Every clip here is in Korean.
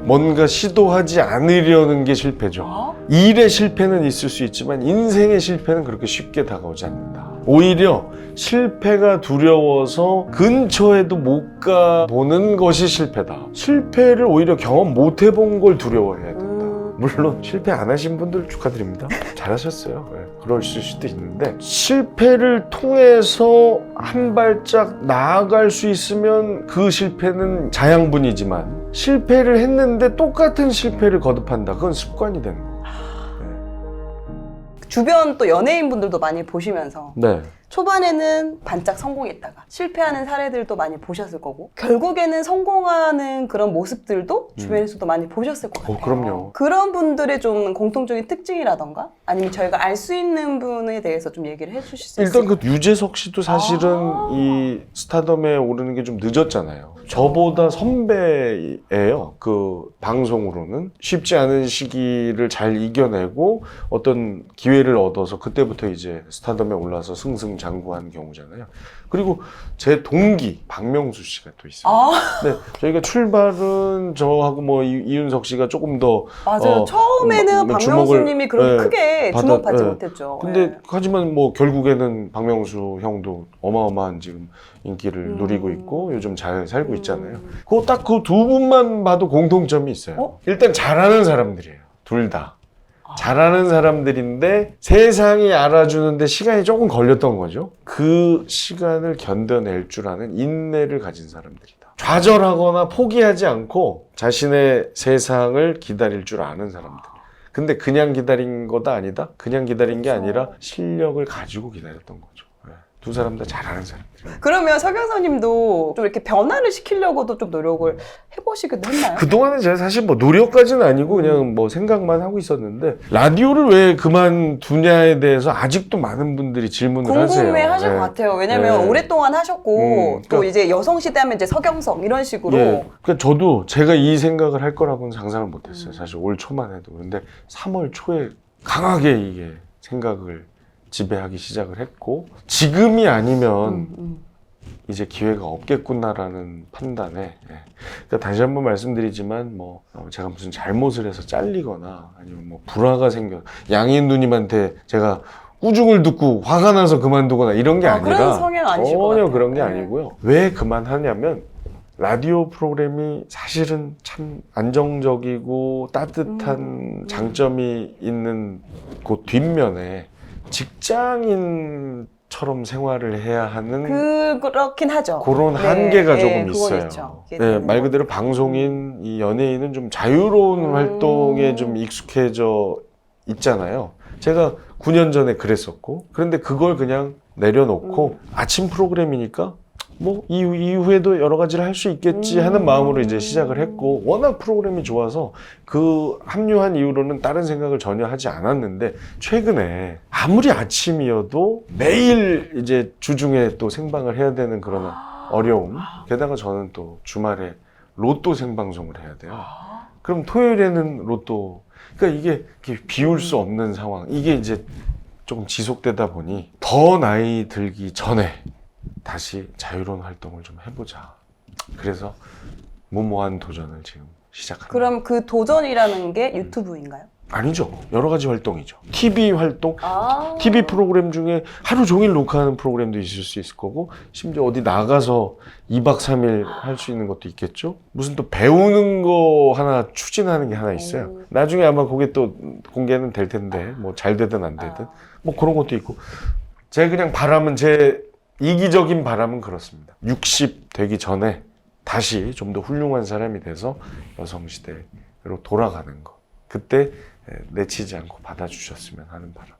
뭔가 시도하지 않으려는 게 실패죠. 일의 실패는 있을 수 있지만 인생의 실패는 그렇게 쉽게 다가오지 않는다. 오히려 실패가 두려워서 근처에도 못 가보는 것이 실패다. 실패를 오히려 경험 못 해본 걸 두려워해야 된다. 물론 실패 안 하신 분들 축하드립니다. 잘하셨어요. 네, 그럴 수도 있는데 실패를 통해서 한 발짝 나아갈 수 있으면 그 실패는 자양분이지만 실패를 했는데 똑같은 실패를 거듭한다. 그건 습관이 되는 거예요. 주변 또 연예인분들도 많이 보시면서 네. 초반에는 반짝 성공했다가 실패하는 사례들도 많이 보셨을 거고 결국에는 성공하는 그런 모습들도 주변에서도 많이 보셨을 것 같아요. 그럼요. 그런 분들의 좀 공통적인 특징이라던가 아니면 저희가 알 수 있는 분에 대해서 좀 얘기를 해주실 수 있을까요? 일단 그 유재석 씨도 사실은 이 스타덤에 오르는 게 좀 늦었잖아요. 저보다 선배예요. 그 방송으로는 쉽지 않은 시기를 잘 이겨내고 어떤 기회를 얻어서 그때부터 이제 스타덤에 올라서 승승장구한 경우잖아요. 그리고 제 동기 박명수 씨가 또 있어요. 네, 저희가 출발은 저하고 뭐 이윤석 씨가 조금 더 맞아요. 처음에는 박명수님이 그렇게 네, 크게 주목받지 못했죠. 근데 네. 하지만 뭐 결국에는 박명수 형도 어마어마한 지금 인기를 누리고 있고 요즘 잘 살고 있잖아요. 그거 딱 그 두 분만 봐도 공통점이 있어요. 일단 잘하는 사람들이에요. 둘 다. 잘하는 사람들인데 세상이 알아주는데 시간이 조금 걸렸던 거죠. 그 시간을 견뎌낼 줄 아는 인내를 가진 사람들이다. 좌절하거나 포기하지 않고 자신의 세상을 기다릴 줄 아는 사람들. 근데 그냥 기다린 거다 아니다? 그냥 기다린 게 아니라 실력을 가지고 기다렸던 거죠. 두 사람 다 잘하는 사람들. 그러면 서경서님도 좀 이렇게 변화를 시키려고도 좀 노력을 해보시기도 했나요? 그동안은 제가 사실 뭐 노력까지는 아니고 그냥 뭐 생각만 하고 있었는데 라디오를 왜 그만두냐에 대해서 아직도 많은 분들이 질문을 하세요. 궁금해 하실 것 같아요. 왜냐면 네. 오랫동안 하셨고 또 그러니까, 이제 여성시대 하면 이제 서경석 이런 식으로 그러니까 저도 제가 이 생각을 할 거라고는 상상을 못했어요. 사실 올 초만 해도. 근데 3월 초에 강하게 이게 생각을 지배하기 시작을 했고 지금이 아니면 이제 기회가 없겠구나라는 판단에 그러니까 다시 한번 말씀드리지만 뭐 제가 무슨 잘못을 해서 잘리거나 아니면 뭐 불화가 생겨 양희은 누님한테 제가 꾸중을 듣고 화가 나서 그만두거나 이런 게 아니라 그런 성향 아니실 것 전혀 같아요. 그런 게 네. 아니고요. 왜 그만하냐면 라디오 프로그램이 사실은 참 안정적이고 따뜻한 장점이 있는 그 뒷면에 직장인처럼 생활을 해야 하는 그렇긴 하죠. 그런 네, 한계가 네, 조금 그건 있어요. 있죠. 네, 말 그대로 방송인, 이 연예인은 좀 자유로운 활동에 좀 익숙해져 있잖아요. 제가 9년 전에 그랬었고, 그런데 그걸 그냥 내려놓고 아침 프로그램이니까 뭐 이후에도 여러 가지를 할 수 있겠지 하는 마음으로 이제 시작을 했고 워낙 프로그램이 좋아서 그 합류한 이후로는 다른 생각을 전혀 하지 않았는데 최근에 아무리 아침이어도 매일 이제 주중에 또 생방을 해야 되는 그런 어려움 게다가 저는 또 주말에 로또 생방송을 해야 돼요. 그럼 토요일에는 로또 그러니까 이게 비울 수 없는 상황 이게 이제 조금 지속되다 보니 더 나이 들기 전에 다시 자유로운 활동을 좀 해보자. 그래서 무모한 도전을 지금 시작합니다. 그럼 그 도전이라는 게 유튜브인가요? 아니죠. 여러 가지 활동이죠. TV 활동, TV 프로그램 중에 하루 종일 녹화하는 프로그램도 있을 수 있을 거고 심지어 어디 나가서 2박 3일 할 수 있는 것도 있겠죠. 무슨 또 배우는 거 하나 추진하는 게 하나 있어요. 나중에 아마 그게 또 공개는 될 텐데 뭐 잘 되든 안 되든 뭐 그런 것도 있고 제가 그냥 바람은 제 이기적인 바람은 그렇습니다. 60 되기 전에 다시 좀 더 훌륭한 사람이 돼서 여성시대로 돌아가는 거. 그때 내치지 않고 받아주셨으면 하는 바람.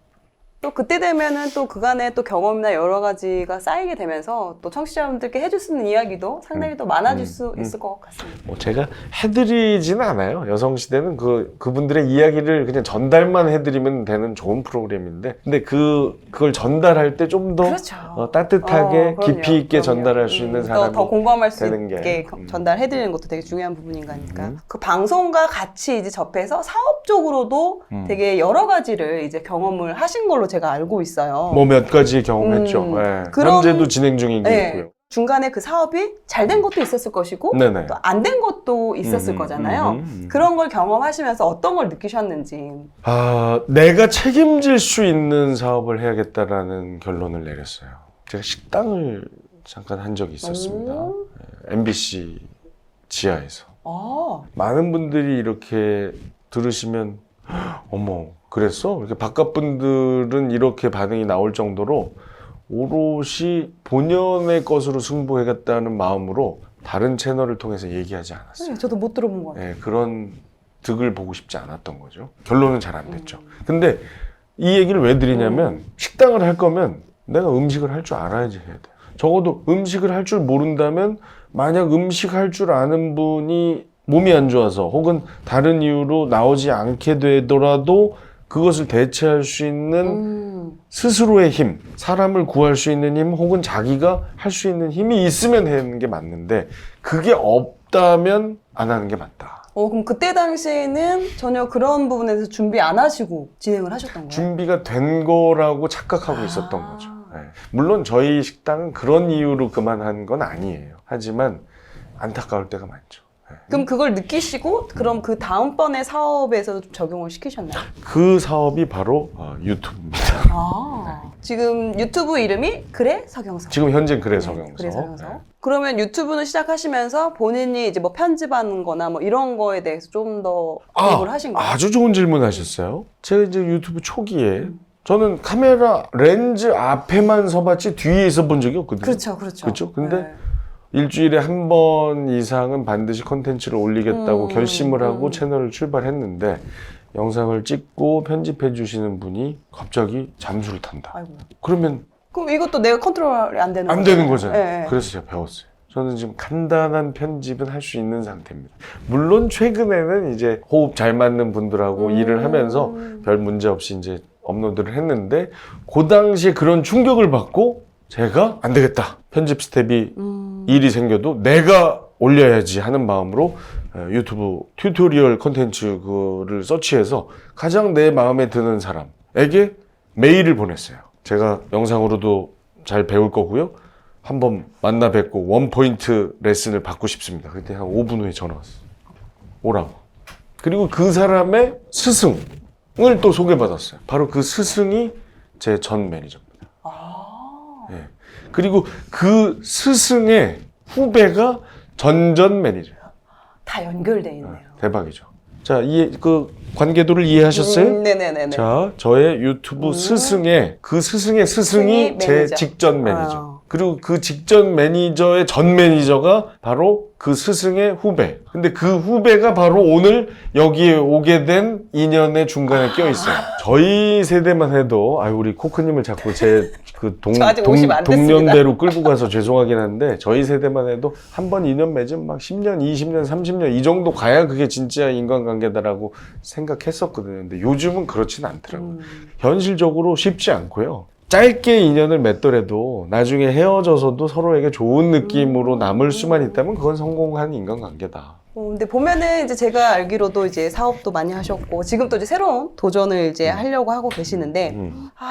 또 그때 되면은 또 그간의 또 경험이나 여러 가지가 쌓이게 되면서 또 청취자분들께 해줄 수 있는 이야기도 상당히 또 많아질 수 있을 것 같습니다. 뭐 제가 해드리지는 않아요. 여성시대는 그분들의 이야기를 그냥 전달만 해드리면 되는 좋은 프로그램인데 근데 그걸 전달할 때 좀 더 그렇죠. 따뜻하게 그럼요, 깊이 있게 그럼요. 전달할 수 있는 사람이 더 공감할 수 되는 있게 게, 전달해드리는 것도 되게 중요한 부분인 거니까 그 방송과 같이 이제 접해서 사업적으로도 되게 여러 가지를 이제 경험을 하신 걸로 제가 알고 있어요. 뭐 몇 가지 경험했죠. 네. 그럼- 현재도 진행 중인 게 네. 있고요. 중간에 그 사업이 잘 된 것도 있었을 것이고 네네. 또 안 된 것도 있었을 거잖아요. 그런 걸 경험하시면서 어떤 걸 느끼셨는지. 내가 책임질 수 있는 사업을 해야겠다라는 결론을 내렸어요. 제가 식당을 잠깐 한 적이 있었습니다. 오. MBC 지하에서. 아, 많은 분들이 이렇게 들으시면 어머 그랬어? 이렇게 바깥 분들은 이렇게 반응이 나올 정도로 오롯이 본연의 것으로 승부하겠다는 마음으로 다른 채널을 통해서 얘기하지 않았어요. 네, 저도 못 들어본 것 같아요. 네, 그런 득을 보고 싶지 않았던 거죠. 결론은 잘 안 됐죠. 근데 이 얘기를 왜 드리냐면 식당을 할 거면 내가 음식을 할 줄 알아야지 해야 돼요. 적어도 음식을 할 줄 모른다면 만약 음식 할 줄 아는 분이 몸이 안 좋아서 혹은 다른 이유로 나오지 않게 되더라도 그것을 대체할 수 있는 스스로의 힘, 사람을 구할 수 있는 힘 혹은 자기가 할 수 있는 힘이 있으면 하는 게 맞는데 그게 없다면 안 하는 게 맞다. 그럼 그때 당시에는 전혀 그런 부분에 대해서 준비 안 하시고 진행을 하셨던 거예요? 준비가 된 거라고 착각하고 있었던 거죠. 네. 물론 저희 식당은 그런 이유로 그만한 건 아니에요. 하지만 안타까울 때가 많죠. 그럼 그걸 느끼시고 그럼 그 다음번에 사업에서 좀 적용을 시키셨나요? 그 사업이 바로 유튜브입니다. 지금 유튜브 이름이 그래 서경석. 지금 현재 그래 서경석. 그래 서경석. 그러면 유튜브는 시작하시면서 본인이 이제 뭐 편집하는 거나 뭐 이런 거에 대해서 좀 더 공부를 하신 거예요? 아주 좋은 질문 하셨어요. 제가 이제 유튜브 초기에 저는 카메라 렌즈 앞에만 서봤지 뒤에 있어 본 적이 없거든요. 그렇죠. 그렇죠. 근데 일주일에 한 번 이상은 반드시 컨텐츠를 올리겠다고 결심을 하고 채널을 출발했는데 영상을 찍고 편집해 주시는 분이 갑자기 잠수를 탄다. 아이고. 그러면 그럼 이것도 내가 컨트롤이 안 되는 안 거잖아요. 되는 거잖아요. 네. 그래서 제가 배웠어요. 저는 지금 간단한 편집은 할 수 있는 상태입니다. 물론 최근에는 이제 호흡 잘 맞는 분들하고 일을 하면서 별 문제 없이 이제 업로드를 했는데 그 당시에 그런 충격을 받고 제가 안 되겠다. 편집 스텝이 일이 생겨도 내가 올려야지 하는 마음으로 유튜브 튜토리얼 콘텐츠를 서치해서 가장 내 마음에 드는 사람에게 메일을 보냈어요. 제가 영상으로도 잘 배울 거고요. 한번 만나 뵙고 원포인트 레슨을 받고 싶습니다. 그때 한 5분 후에 전화 왔어요. 오라고. 그리고 그 사람의 스승을 또 소개받았어요. 바로 그 스승이 제 전 매니저입니다. 네. 그리고 그 스승의 후배가 전전 매니저예요. 다 연결돼 있네요. 대박이죠. 자, 그 관계도를 이해하셨어요? 네네네. 자, 저의 유튜브 스승의 그 스승의 스승이 제 매니저. 직전 매니저. 그리고 그 직전 매니저의 전 매니저가 바로 그 스승의 후배. 근데 그 후배가 바로 오늘 여기에 오게 된 인연의 중간에 껴 있어요. 저희 세대만 해도 우리 코크님을 자꾸 제 그 저 아직 50 안 됐습니다. 동년배로 끌고 가서 죄송하긴 한데 저희 세대만 해도 한 번 인연 맺으면 막 10년, 20년, 30년 이 정도 가야 그게 진짜 인간관계다라고 생각했었거든요. 근데 요즘은 그렇진 않더라고요. 현실적으로 쉽지 않고요. 짧게 인연을 맺더라도 나중에 헤어져서도 서로에게 좋은 느낌으로 남을 수만 있다면 그건 성공한 인간관계다. 근데 보면은 이제 제가 알기로도 이제 사업도 많이 하셨고 지금 또 이제 새로운 도전을 이제 하려고 하고 계시는데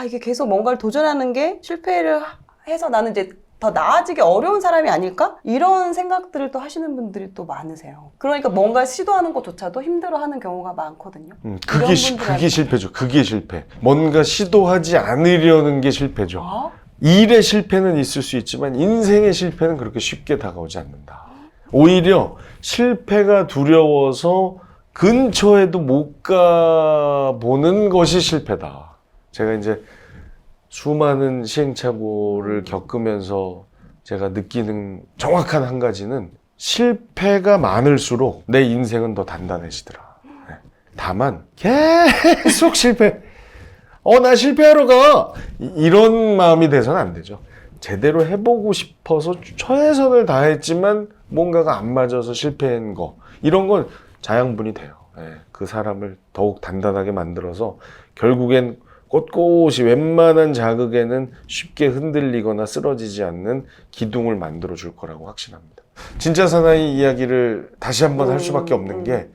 이게 계속 뭔가를 도전하는 게 실패를 해서 나는 이제 더 나아지기 어려운 사람이 아닐까? 이런 생각들을 또 하시는 분들이 또 많으세요. 그러니까 뭔가 시도하는 것조차도 힘들어하는 경우가 많거든요. 그게 실패죠. 그게 실패. 뭔가 시도하지 않으려는 게 실패죠. 일의 실패는 있을 수 있지만 인생의 실패는 그렇게 쉽게 다가오지 않는다. 오히려 실패가 두려워서 근처에도 못 가보는 것이 실패다. 제가 이제 수많은 시행착오를 겪으면서 제가 느끼는 정확한 한 가지는 실패가 많을수록 내 인생은 더 단단해지더라. 다만 계속 실패. 나 실패하러 가. 이런 마음이 돼서는 안 되죠. 제대로 해보고 싶어서 최선을 다했지만 뭔가가 안 맞아서 실패한 거. 이런 건 자양분이 돼요. 그 사람을 더욱 단단하게 만들어서 결국엔 꼿꼿이 웬만한 자극에는 쉽게 흔들리거나 쓰러지지 않는 기둥을 만들어 줄 거라고 확신합니다. 진짜 사나이 이야기를 다시 한번 할 수밖에 없는 게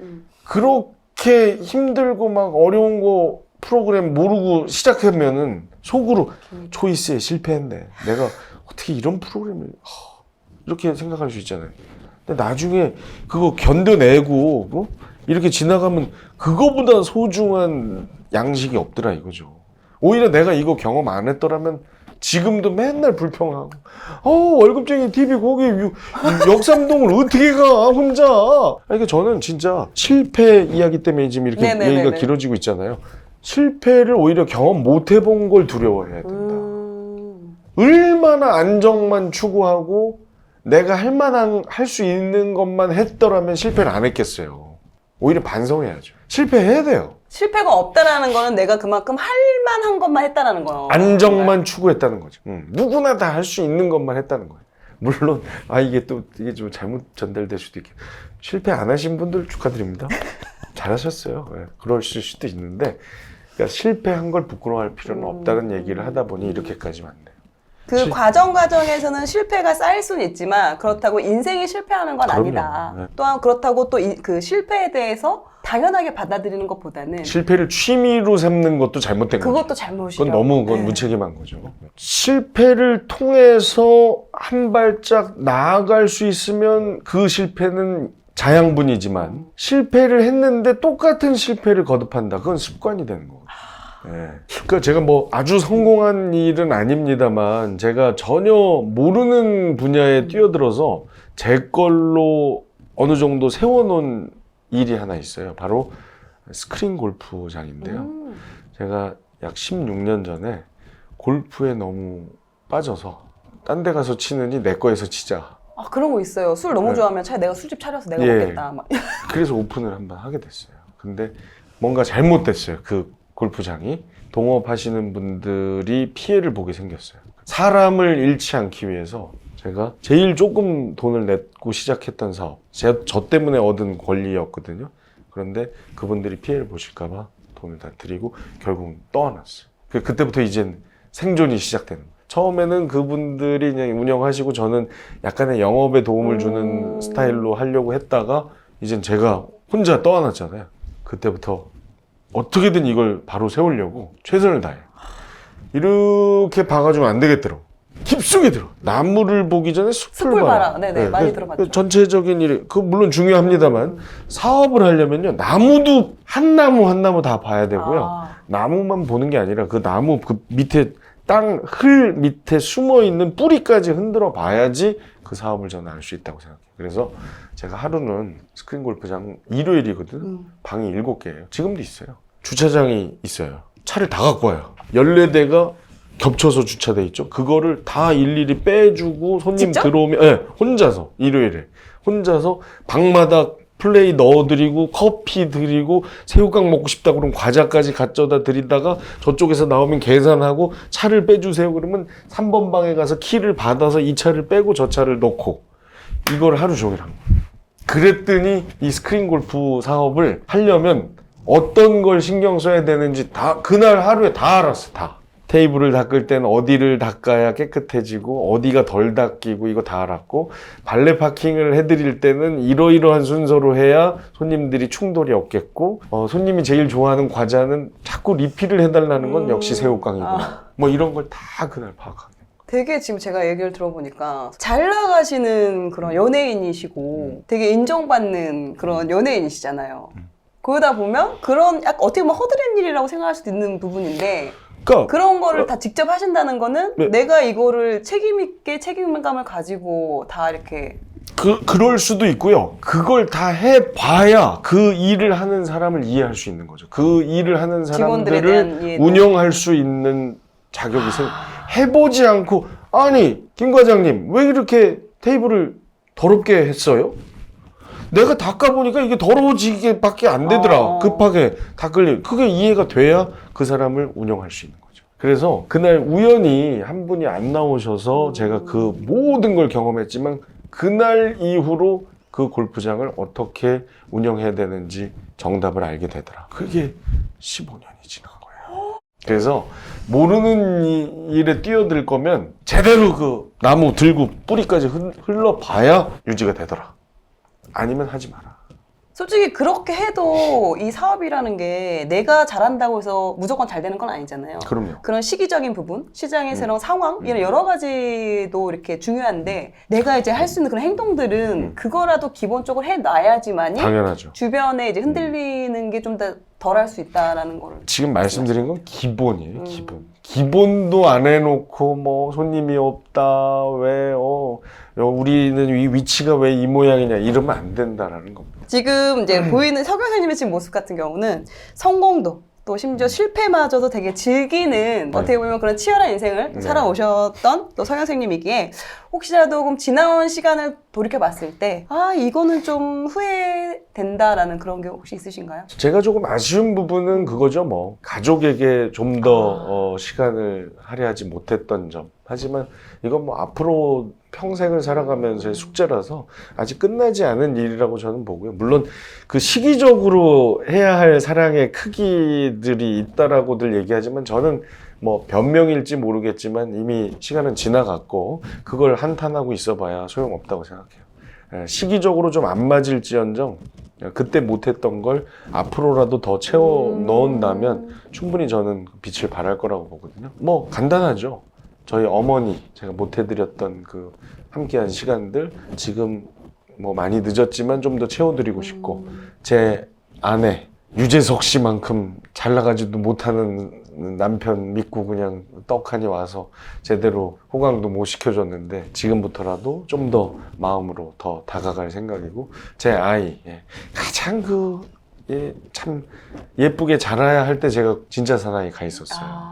그렇게 힘들고 막 어려운 거 프로그램 모르고 시작하면은 속으로 초이스에 실패했네. 내가 어떻게 이런 프로그램을 이렇게 생각할 수 있잖아요. 근데 나중에 그거 견뎌내고 이렇게 지나가면 그거보다 소중한 양식이 없더라 이거죠. 오히려 내가 이거 경험 안 했더라면 지금도 맨날 불평하고 월급쟁이 TV 거기 역삼동을 어떻게 가 혼자. 그러니까 저는 진짜 실패 이야기 때문에 지금 이렇게 네네네네. 얘기가 길어지고 있잖아요. 실패를 오히려 경험 못 해본 걸 두려워해야 된다. 얼마나 안정만 추구하고 내가 할 수 있는 것만 했더라면 실패를 안 했겠어요. 오히려 반성해야죠. 실패해야 돼요. 실패가 없다라는 거는 내가 그만큼 할 만한 것만 했다라는 거예요. 안정만 추구했다는 거죠. 누구나 다 할 수 있는 것만 했다는 거예요. 물론 이게 좀 잘못 전달될 수도 있겠. 실패 안 하신 분들 축하드립니다. 잘하셨어요. 네, 그럴 수도 있는데 그러니까 실패한 걸 부끄러워할 필요는 없다는 얘기를 하다 보니 이렇게까지 왔네요. 그 과정에서는 실패가 쌓일 수는 있지만 그렇다고 인생이 실패하는 건 그럼요. 아니다. 네. 또한 그렇다고 또 그 실패에 대해서 당연하게 받아들이는 것보다는 실패를 취미로 삼는 것도 잘못된 거죠. 그것도 잘못이죠. 그건 네. 무책임한 거죠. 실패를 통해서 한 발짝 나아갈 수 있으면 그 실패는 자양분이지만 실패를 했는데 똑같은 실패를 거듭한다. 그건 습관이 되는 거거든요. 네. 그러니까 제가 아주 성공한 일은 아닙니다만 제가 전혀 모르는 분야에 뛰어들어서 제 걸로 어느 정도 세워놓은 일이 하나 있어요. 바로 스크린 골프장인데요. 제가 약 16년 전에 골프에 너무 빠져서 딴 데 가서 치느니 내 거에서 치자. 그런 거 있어요. 술 너무 네. 좋아하면 차라리 내가 술집 차려서 내가 예. 먹겠다. 막. 그래서 오픈을 한번 하게 됐어요. 근데 뭔가 잘못됐어요. 그 골프장이. 동업하시는 분들이 피해를 보게 생겼어요. 사람을 잃지 않기 위해서 제가 제일 조금 돈을 냈고 시작했던 사업, 저 때문에 얻은 권리였거든요. 그런데 그분들이 피해를 보실까봐 돈을 다 드리고 결국은 떠안았어요. 그때부터 이젠 생존이 시작되는 거예요. 처음에는 그분들이 그냥 운영하시고 저는 약간의 영업에 도움을 주는 스타일로 하려고 했다가 이젠 제가 혼자 떠안았잖아요. 그때부터 어떻게든 이걸 바로 세우려고 최선을 다해요. 이렇게 봐가지고 안 되겠더라고. 깊숙이 들어. 나무를 보기 전에 숲을 봐라. 네네, 많이 들어봤죠. 전체적인 일, 물론 중요합니다만 사업을 하려면요. 나무도 한 나무 한 나무 다 봐야 되고요. 나무만 보는 게 아니라 그 나무 그 밑에 흘 밑에 숨어 있는 뿌리까지 흔들어 봐야지 그 사업을 저는 알 수 있다고 생각해요. 그래서 제가 하루는 스크린 골프장 일요일이거든. 방이 7개예요. 지금도 있어요. 주차장이 있어요. 차를 다 갖고 와요. 14대가 겹쳐서 주차돼 있죠. 그거를 다 일일이 빼주고 손님 직접? 들어오면 혼자서 일요일에 혼자서 방마다 플레이 넣어드리고 커피 드리고 새우깡 먹고 싶다 그러면 과자까지 갖져다 드리다가 저쪽에서 나오면 계산하고 차를 빼주세요 그러면 3번 방에 가서 키를 받아서 이 차를 빼고 저 차를 넣고 이걸 하루 종일 한 거예요. 그랬더니 이 스크린 골프 사업을 하려면 어떤 걸 신경 써야 되는지 다 그날 하루에 다 알았어. 다. 테이블을 닦을 때는 어디를 닦아야 깨끗해지고 어디가 덜 닦이고 이거 다 알았고 발레 파킹을 해드릴 때는 이러이러한 순서로 해야 손님들이 충돌이 없겠고 손님이 제일 좋아하는 과자는 자꾸 리필을 해달라는 건 역시 새우깡이구나. 이런 걸 다 그날 파악하게. 되게 지금 제가 얘기를 들어보니까 잘 나가시는 그런 연예인이시고 되게 인정받는 그런 연예인이시잖아요. 그러다 보면 그런 약간 어떻게 보면 허드렛 일이라고 생각할 수도 있는 부분인데 그러니까 그런 거를 다 직접 하신다는 거는 네. 내가 이거를 책임있게 책임감을 가지고 다 이렇게 그럴 수도 있고요. 그걸 다 해봐야 그 일을 하는 사람을 이해할 수 있는 거죠. 그 일을 하는 직원들에 대한 사람들을 이해도. 운영할 수 있는 자격이 해보지 않고 아니 김 과장님 왜 이렇게 테이블을 더럽게 했어요? 내가 닦아보니까 이게 더러워지게 밖에 안 되더라. 급하게 닦을 일. 그게 이해가 돼야 그 사람을 운영할 수 있는 거죠. 그래서 그날 우연히 한 분이 안 나오셔서 제가 그 모든 걸 경험했지만 그날 이후로 그 골프장을 어떻게 운영해야 되는지 정답을 알게 되더라. 그게 15년이 지난 거예요. 그래서 모르는 일에 뛰어들 거면 제대로 그 나무 들고 뿌리까지 흘러봐야 유지가 되더라. 아니면 하지 마라. 솔직히 그렇게 해도 이 사업이라는 게 내가 잘한다고 해서 무조건 잘 되는 건 아니잖아요. 그럼요. 그런 시기적인 부분, 시장의 새로운 상황, 이런 여러 가지도 이렇게 중요한데 내가 이제 할 수 있는 그런 행동들은 그거라도 기본적으로 해놔야지만이 당연하죠. 주변에 이제 흔들리는 게 좀 더 덜 할 수 있다라는 거를. 지금 말씀드린 건 기본이에요, 기본. 기본도 안 해놓고, 뭐, 손님이 없다, 왜, 우리는 이 위치가 왜 이 모양이냐, 이러면 안 된다라는 겁니다. 지금 이제 보이는 석 교수님의 지금 모습 같은 경우는 성공도 또 심지어 실패마저도 되게 즐기는 어떻게 보면 그런 치열한 인생을 네. 살아오셨던 또 석 선생님이기에 혹시라도 그럼 지나온 시간을 돌이켜 봤을 때 아 이거는 좀 후회된다라는 그런 게 혹시 있으신가요? 제가 조금 아쉬운 부분은 그거죠, 뭐. 가족에게 좀 더 시간을 할애하지 못했던 점. 하지만 이건 뭐 앞으로 평생을 살아가면서의 숙제라서 아직 끝나지 않은 일이라고 저는 보고요. 물론 그 시기적으로 해야 할 사랑의 크기들이 있다라고들 얘기하지만 저는 뭐 변명일지 모르겠지만 이미 시간은 지나갔고 그걸 한탄하고 있어봐야 소용없다고 생각해요. 시기적으로 좀 안 맞을지언정 그때 못했던 걸 앞으로라도 더 채워 넣는다면 충분히 저는 빛을 발할 거라고 보거든요. 뭐 간단하죠. 저희 어머니 제가 못 해드렸던 그 함께한 시간들 지금 뭐 많이 늦었지만 좀 더 채워드리고 싶고 제 아내 유재석 씨만큼 잘 나가지도 못하는 남편 믿고 그냥 떡하니 와서 제대로 호강도 못 시켜줬는데 지금부터라도 좀 더 마음으로 더 다가갈 생각이고 제 아이 가장 참 예쁘게 자라야 할 때 제가 진짜 사나이 가 있었어요.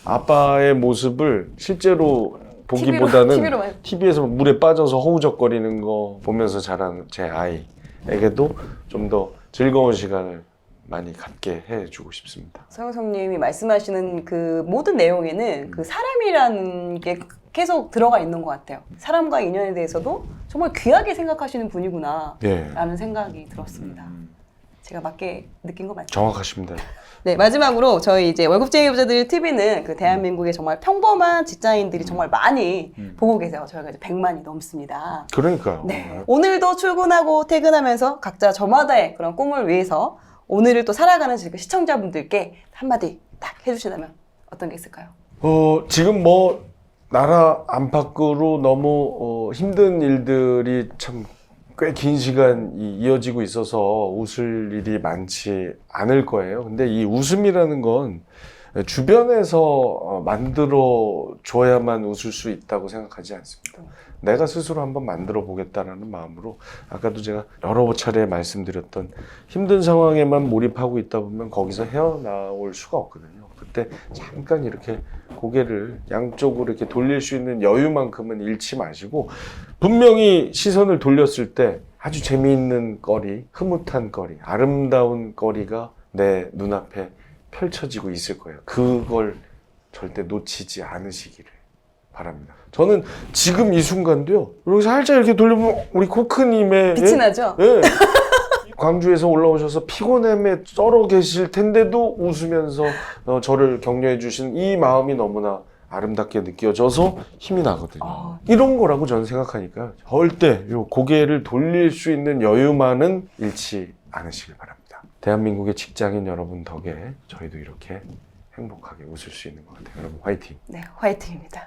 아빠의 모습을 실제로 보기보다는 TV에서 물에 빠져서 허우적거리는 거 보면서 자란 제 아이에게도 좀 더 즐거운 시간을 많이 갖게 해주고 싶습니다. 서영성님이 말씀하시는 그 모든 내용에는 그 사람이라는 게 계속 들어가 있는 것 같아요. 사람과 인연에 대해서도 정말 귀하게 생각하시는 분이구나 라는 생각이 들었습니다. 제가 맞게 느낀 거 맞죠? 정확하십니다. 네, 마지막으로 저희 이제 월급쟁이 부자들 TV는 그 대한민국의 정말 평범한 직장인들이 정말 많이 보고 계세요. 저희가 이제 100만이 넘습니다. 그러니까요. 네. 오늘도 출근하고 퇴근하면서 각자 저마다의 그런 꿈을 위해서 오늘을 또 살아가는 지금 시청자분들께 한마디 딱 해주시다면 어떤 게 있을까요? 지금 뭐 나라 안팎으로 너무 힘든 일들이 참 꽤 긴 시간 이어지고 있어서 웃을 일이 많지 않을 거예요. 근데 이 웃음이라는 건 주변에서 만들어 줘야만 웃을 수 있다고 생각하지 않습니다. 내가 스스로 한번 만들어 보겠다는 마음으로 아까도 제가 여러 차례 말씀드렸던 힘든 상황에만 몰입하고 있다 보면 거기서 헤어나올 수가 없거든요. 그때 잠깐 이렇게 고개를 양쪽으로 이렇게 돌릴 수 있는 여유만큼은 잃지 마시고 분명히 시선을 돌렸을 때 아주 재미있는 거리, 흐뭇한 거리, 아름다운 거리가 내 눈앞에 펼쳐지고 있을 거예요. 그걸 절대 놓치지 않으시기를 바랍니다. 저는 지금 이 순간도요. 여기 살짝 이렇게 돌려보면 우리 코크님의 빛이 나죠? 예. 광주에서 올라오셔서 피곤함에 썰어 계실 텐데도 웃으면서 저를 격려해 주신 이 마음이 너무나 아름답게 느껴져서 힘이 나거든요. 이런 거라고 저는 생각하니까 절대 요 고개를 돌릴 수 있는 여유만은 잃지 않으시길 바랍니다. 대한민국의 직장인 여러분 덕에 저희도 이렇게 행복하게 웃을 수 있는 것 같아요. 여러분 화이팅! 네, 화이팅입니다.